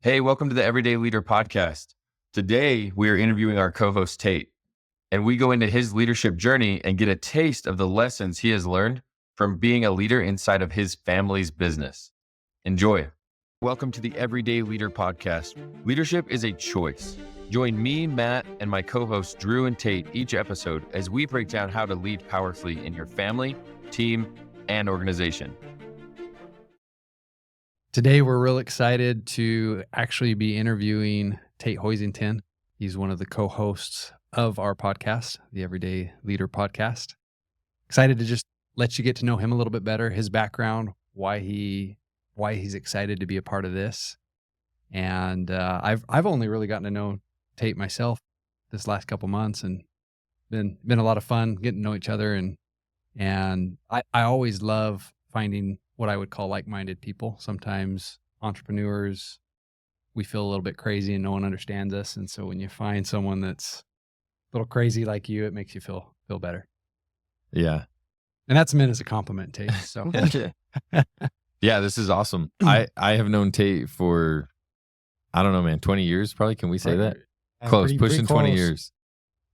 Hey, welcome to the Everyday Leader podcast. Today, we are interviewing our co-host Tate, and we go into his leadership journey and get a taste of the lessons he has learned from being a leader inside of his family's business. Enjoy. Welcome to the Everyday Leader podcast. Leadership is a choice. Join me, Matt, and my co-hosts Drew and Tate each episode as we break down how to lead powerfully in your family, team, and organization. Today, we're real excited to actually be interviewing Tate Hoisington. He's one of the co-hosts of our podcast, the Everyday Leader podcast. Excited to just let you get to know him a little bit better, his background, why he's excited to be a part of this. And I've only really gotten to know Tate myself this last couple months, and been a lot of fun getting to know each other. And I always love finding what I would call like-minded people. Sometimes entrepreneurs, we feel a little bit crazy and no one understands us. And so when you find someone that's a little crazy like you, it makes you feel better. Yeah. And that's meant as a compliment, Tate. So Yeah, this is awesome. I have known Tate for, I don't know, man, 20 years probably. Can we say that? Close, pushing 20 years.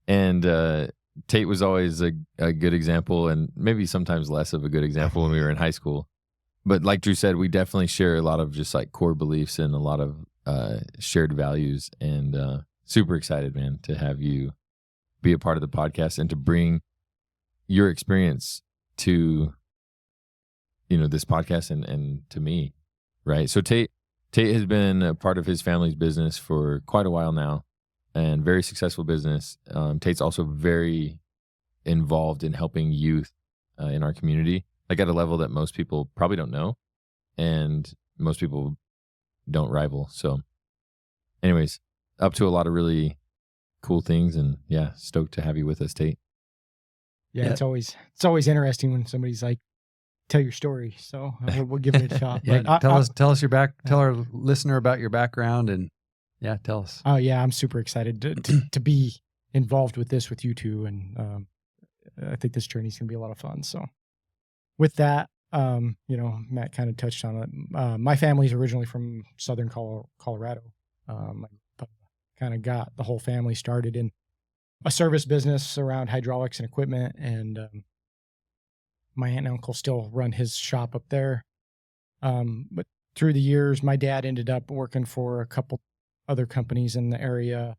And Tate was always a good example, and maybe sometimes less of a good example when we were in high school. But like Drew said, we definitely share a lot of just like core beliefs and a lot of shared values. And super excited, man, to have you be a part of the podcast and to bring your experience to, this podcast and to me, right? So Tate has been a part of his family's business for quite a while now, and very successful business. Tate's also very involved in helping youth in our community, like at a level that most people probably don't know, and most people don't rival. So anyways, up to a lot of really cool things, and yeah, stoked to have you with us, Tate. Yeah. It's always interesting when somebody's like, tell your story. So we'll give it a shot. yeah, But tell us tell our listener about your background, and yeah, tell us. Oh yeah, I'm super excited to be involved with this with you two, and I think this journey is gonna be a lot of fun. So with that, Matt kind of touched on it. My family's originally from Southern Colorado. Kind of got the whole family started in a service business around hydraulics and equipment, and my aunt and uncle still run his shop up there. But through the years, my dad ended up working for a couple other companies in the area.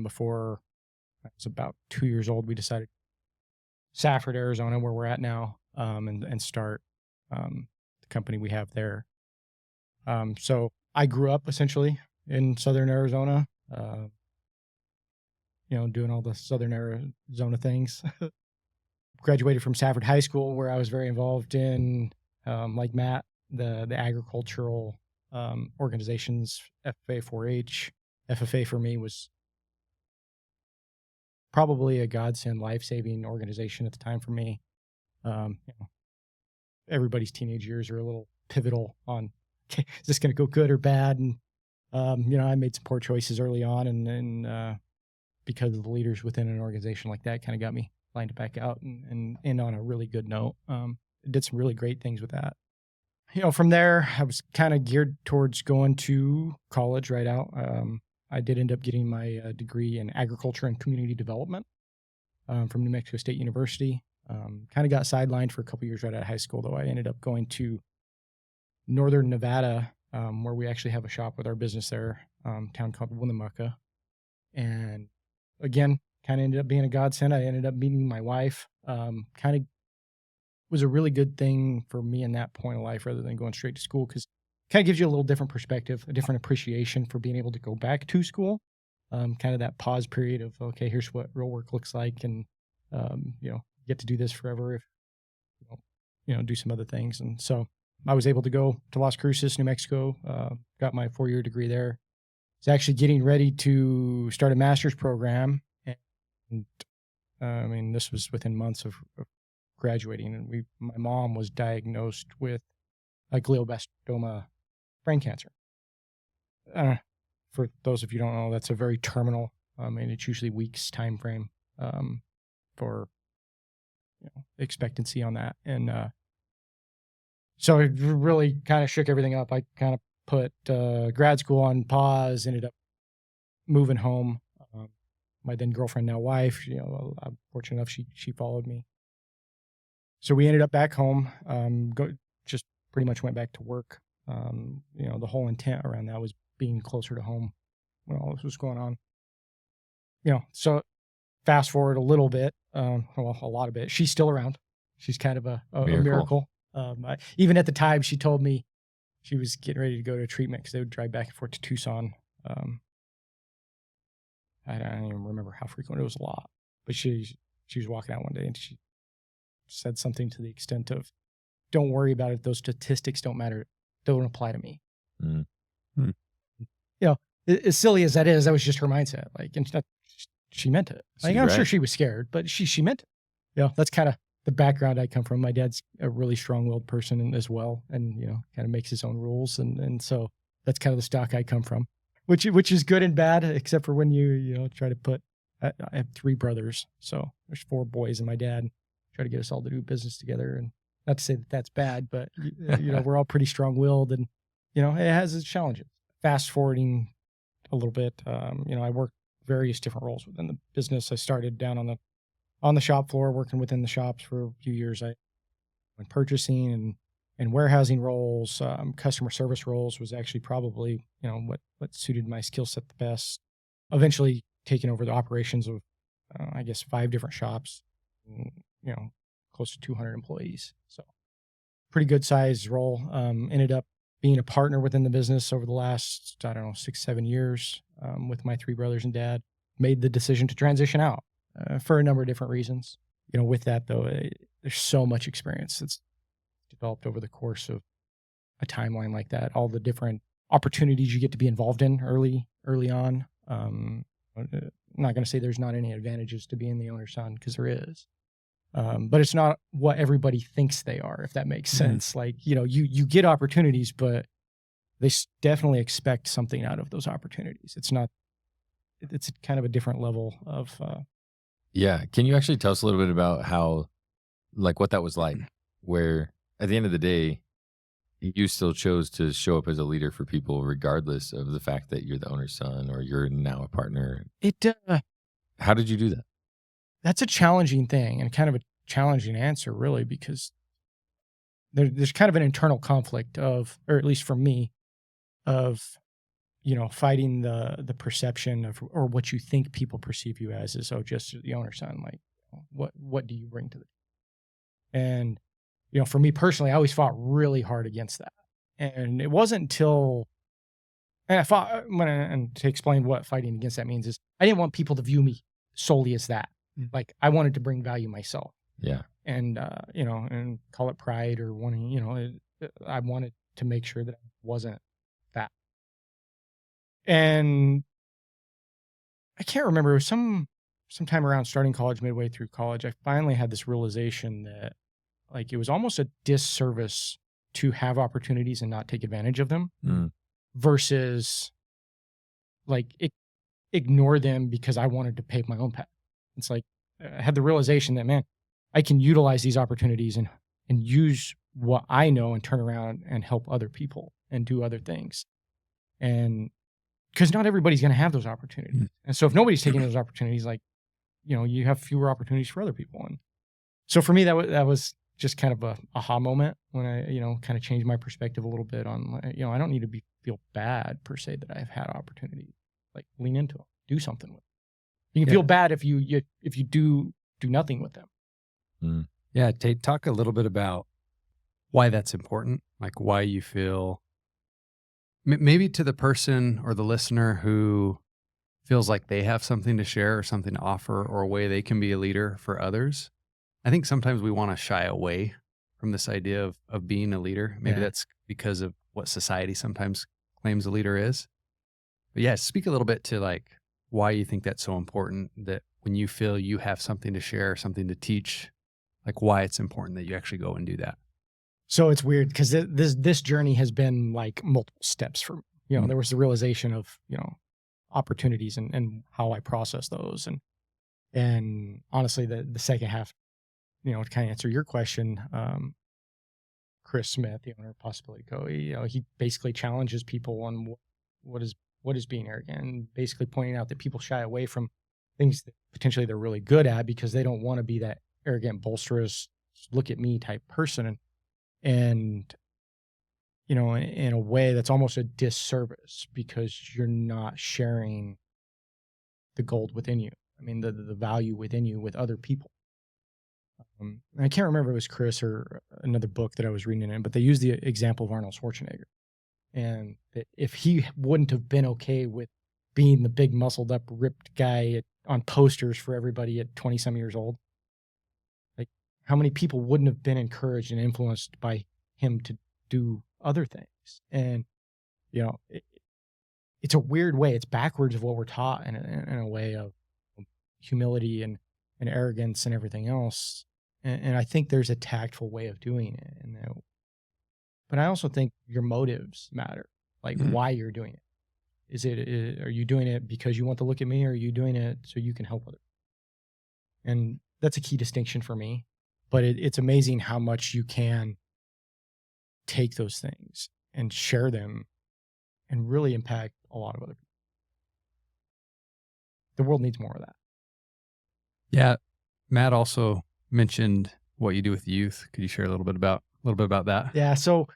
Before I was about 2 years old, we decided Safford, Arizona, where we're at now, and start the company we have there. So I grew up essentially in Southern Arizona, doing all the Southern Arizona things. Graduated from Safford High School, where I was very involved in, like Matt, the agricultural organizations, FFA 4-H. FFA for me was probably a godsend, life-saving organization at the time for me. Everybody's teenage years are a little pivotal on, okay, is this going to go good or bad? And, I made some poor choices early on, and because of the leaders within an organization like that kind of got me lined back out and end on a really good note. Did some really great things with that. From there, I was kind of geared towards going to college right out. I did end up getting my degree in agriculture and community development from New Mexico State University. Kind of got sidelined for a couple years right out of high school, though. I ended up going to Northern Nevada, where we actually have a shop with our business there, town called Winnemucca. And again, kind of ended up being a godsend. I ended up meeting my wife. Kind of was a really good thing for me in that point of life rather than going straight to school, because it kind of gives you a little different perspective, a different appreciation for being able to go back to school. Kind of that pause period of, okay, here's what real work looks like, and get to do this forever if do some other things. And so I was able to go to Las Cruces, New Mexico, got my 4-year degree there. I was actually getting ready to start a master's program, and this was within months of graduating, and my mom was diagnosed with a glioblastoma brain cancer. For those of you who don't know, that's a very terminal, and it's usually weeks time frame for expectancy on that. And so it really kind of shook everything up. I kind of put grad school on pause, ended up moving home. My then girlfriend, now wife, I'm fortunate enough she followed me. So we ended up back home, just pretty much went back to work. The whole intent around that was being closer to home when all this was going on. So fast forward a little bit, a lot of it. She's still around. She's kind of a miracle. Even at the time, she told me she was getting ready to go to treatment because they would drive back and forth to Tucson. I don't even remember how frequent. It was a lot. But she was walking out one day and she said something to the extent of, "Don't worry about it. Those statistics don't matter. Don't apply to me." Mm. As silly as that is, that was just her mindset. And she meant it. I'm sure she was scared, but she meant it. That's kind of the background I come from. My dad's a really strong-willed person as well, and kind of makes his own rules, and so that's kind of the stock I come from, which is good and bad, except for when you try to put. I have 3 brothers, so there's 4 boys and my dad. Try to get us all to do business together, and not to say that that's bad, but we're all pretty strong-willed, and it has its challenges. Fast forwarding a little bit, I worked various different roles within the business. I started down on the shop floor, working within the shops for a few years. I went purchasing and warehousing roles, customer service roles was actually probably what suited my skill set the best. Eventually taking over the operations of 5 different shops, close to 200 employees. So pretty good sized role. Ended up being a partner within the business over the last 6-7 years with my 3 brothers and dad. Made the decision to transition out for a number of different reasons. With that though, there's so much experience that's developed over the course of a timeline like that. All the different opportunities you get to be involved in early on. I'm not going to say there's not any advantages to being the owner's son, because there is. But it's not what everybody thinks they are, if that makes sense. You get opportunities, but they definitely expect something out of those opportunities. It's kind of a different level of. Yeah. Can you actually tell us a little bit about how, what that was like, where at the end of the day, you still chose to show up as a leader for people, regardless of the fact that you're the owner's son or you're now a partner? How did you do that? That's a challenging thing, and kind of a challenging answer, really, because there's kind of an internal conflict of, or at least for me, of, fighting the perception of, or what you think people perceive you as is, just the owner's son. What do you bring to the table? And, for me personally, I always fought really hard against that. And it wasn't until, and I fought, and to explain what fighting against that means is, I didn't want people to view me solely as that. I wanted to bring value myself. Yeah. And, and call it pride or wanting, I wanted to make sure that I wasn't that. And I can't remember, it was sometime around starting college, midway through college, I finally had this realization that it was almost a disservice to have opportunities and not take advantage of them versus ignore them because I wanted to pave my own path. It's I had the realization that, man, I can utilize these opportunities and use what I know and turn around and help other people and do other things. And because not everybody's going to have those opportunities. And so if nobody's taking those opportunities, you have fewer opportunities for other people. And so for me, that was just kind of a aha moment when I, kind of changed my perspective a little bit on, I don't need to feel bad per se that I've had opportunities. Lean into them, do something with them. You can feel bad if you do nothing with them. Yeah, Tate, talk a little bit about why that's important, why you feel, maybe to the person or the listener who feels like they have something to share or something to offer or a way they can be a leader for others. I think sometimes we want to shy away from this idea of being a leader. Maybe that's because of what society sometimes claims a leader is. But yeah, speak a little bit to why you think that's so important, that when you feel you have something to share, something to teach, why it's important that you actually go and do that. So it's weird because this journey has been multiple steps for me. There was the realization of, opportunities and how I process those. And honestly, the second half, to kind of answer your question, Chris Smith, the owner of Possibility Co. He basically challenges people on what is being arrogant, and basically pointing out that people shy away from things that potentially they're really good at because they don't want to be that arrogant, bolsterous, look at me type person. And in a way that's almost a disservice because you're not sharing the gold within you. I mean, the value within you with other people. I can't remember if it was Chris or another book that I was reading in, but they used the example of Arnold Schwarzenegger. And that if he wouldn't have been okay with being the big muscled up, ripped guy on posters for everybody at 20 some years old, like how many people wouldn't have been encouraged and influenced by him to do other things? And, it's a weird way. It's backwards of what we're taught in a way of humility and arrogance and everything else. And I think there's a tactful way of doing it. But I also think your motives matter, like why you're doing it. Are you doing it because you want to look at me, or are you doing it so you can help others? And that's a key distinction for me. But it's amazing how much you can take those things and share them and really impact a lot of other people. The world needs more of that. Yeah. Matt also mentioned what you do with youth. Could you share a little bit about that? Yeah. So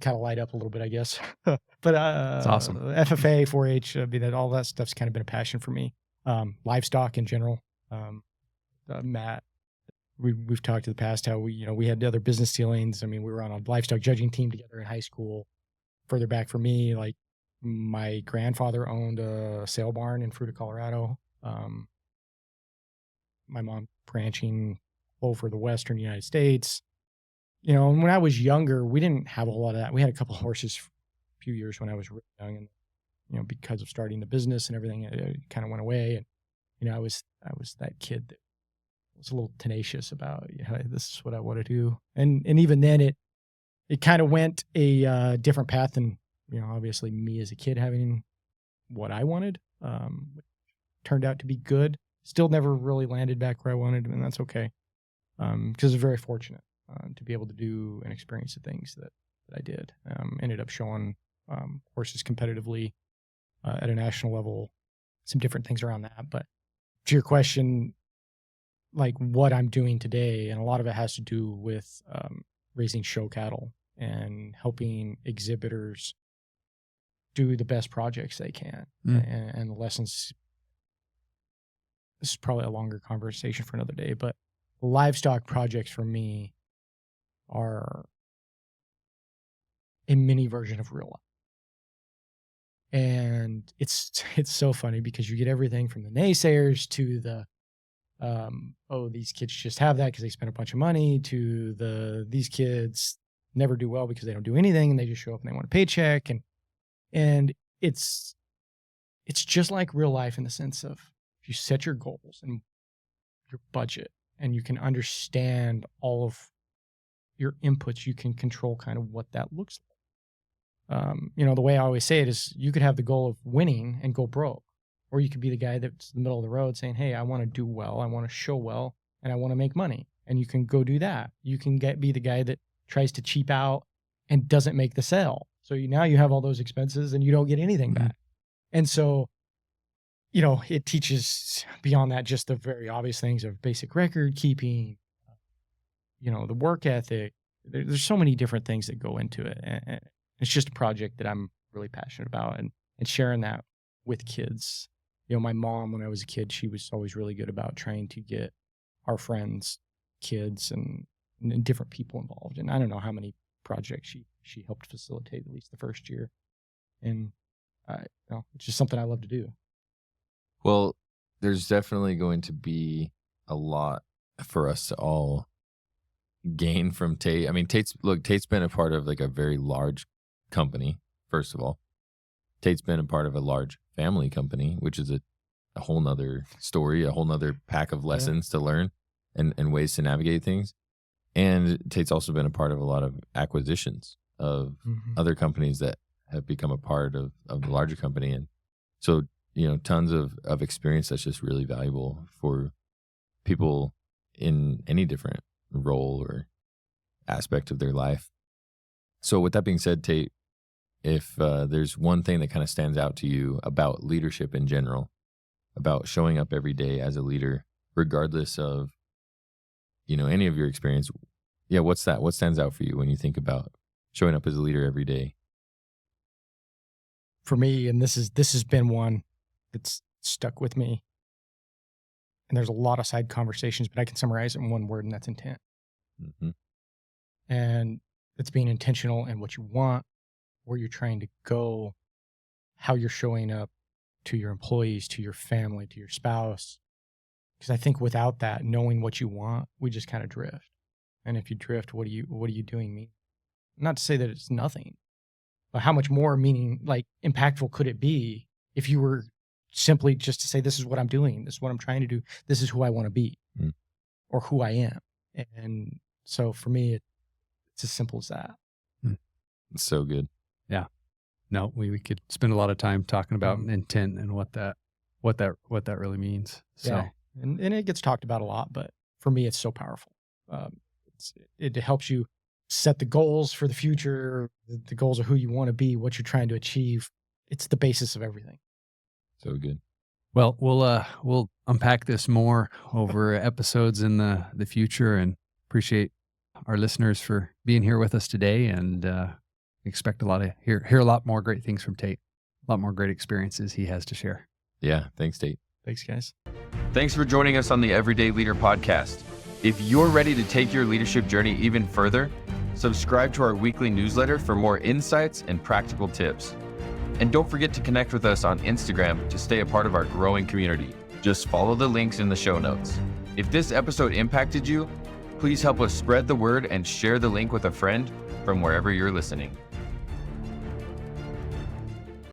kind of light up a little bit, I guess. But it's awesome. FFA, 4-H, all that stuff's kind of been a passion for me. Livestock in general. Matt, we've talked in the past how we had other business dealings. I mean, we were on a livestock judging team together in high school. Further back for me, like my grandfather owned a sale barn in Fruita, Colorado. My mom ranching over the western United States. And when I was younger, we didn't have a whole lot of that. We had a couple of horses for a few years when I was really young, and because of starting the business and everything, it kind of went away. And I was that kid that was a little tenacious about this is what I want to do. And even then, it kind of went a different path than obviously me as a kid having what I wanted. Turned out to be good. Still never really landed back where I wanted, and that's okay. Because I'm very fortunate to be able to do and experience the things that I did. Ended up showing horses competitively at a national level, some different things around that. But to your question, like what I'm doing today, and a lot of it has to do with raising show cattle and helping exhibitors do the best projects they can. And the lessons. This is probably a longer conversation for another day, but livestock projects for me are a mini version of real life. And it's so funny because you get everything from the naysayers to the, these kids just have that because they spend a bunch of money, to these kids never do well because they don't do anything and they just show up and they want a paycheck. And it's just like real life in the sense of, you set your goals and your budget and you can understand all of your inputs, you can control kind of what that looks like. The way I always say it is you could have the goal of winning and go broke, or you could be the guy that's in the middle of the road saying, hey, I want to do well, I want to show well, and I want to make money. And you can go do that. You can be the guy that tries to cheap out and doesn't make the sale. So now you have all those expenses and you don't get anything back. And so it teaches beyond that just the very obvious things of basic record keeping, the work ethic. There's so many different things that go into it. And it's just a project that I'm really passionate about and sharing that with kids. My mom, when I was a kid, she was always really good about trying to get our friends, kids, and different people involved. And I don't know how many projects she helped facilitate, at least the first year. And it's just something I love to do. Well, there's definitely going to be a lot for us to all gain from Tate. I mean, Tate's been a part of like a very large company, first of all. Tate's been a part of a large family company, which is a whole nother story, a whole nother pack of lessons to learn and ways to navigate things. And Tate's also been a part of a lot of acquisitions of other companies that have become a part of the larger company. And so, tons of experience that's just really valuable for people in any different role or aspect of their life. So with that being said, Tate, if there's one thing that kind of stands out to you about leadership in general, about showing up every day as a leader, regardless of, any of your experience, what's that? What stands out for you when you think about showing up as a leader every day? For me, and this has been one that's stuck with me, and there's a lot of side conversations, but I can summarize it in one word, and that's intent. Mm-hmm. And it's being intentional in what you want, where you're trying to go, how you're showing up to your employees, to your family, to your spouse. Because I think without that, knowing what you want, we just kind of drift. And if you drift, what are you doing? Not to say that it's nothing, but how much more impactful could it be if you were simply just to say, this is what I'm doing, this is what I'm trying to do, this is who I want to be, or who I am. And so for me, it's as simple as that. It's so good. Yeah. No, we could spend a lot of time talking about intent and what that really means. So, yeah. And it gets talked about a lot, but for me, it's so powerful. It helps you set the goals for the future, the goals of who you want to be, what you're trying to achieve. It's the basis of everything. So good. Well, we'll unpack this more over episodes in the future, and appreciate our listeners for being here with us today, and expect hear a lot more great things from Tate, a lot more great experiences he has to share. Yeah. Thanks, Tate. Thanks, guys. Thanks for joining us on the Everyday Leader Podcast. If you're ready to take your leadership journey even further, subscribe to our weekly newsletter for more insights and practical tips. And don't forget to connect with us on Instagram to stay a part of our growing community. Just follow the links in the show notes. If this episode impacted you, please help us spread the word and share the link with a friend from wherever you're listening.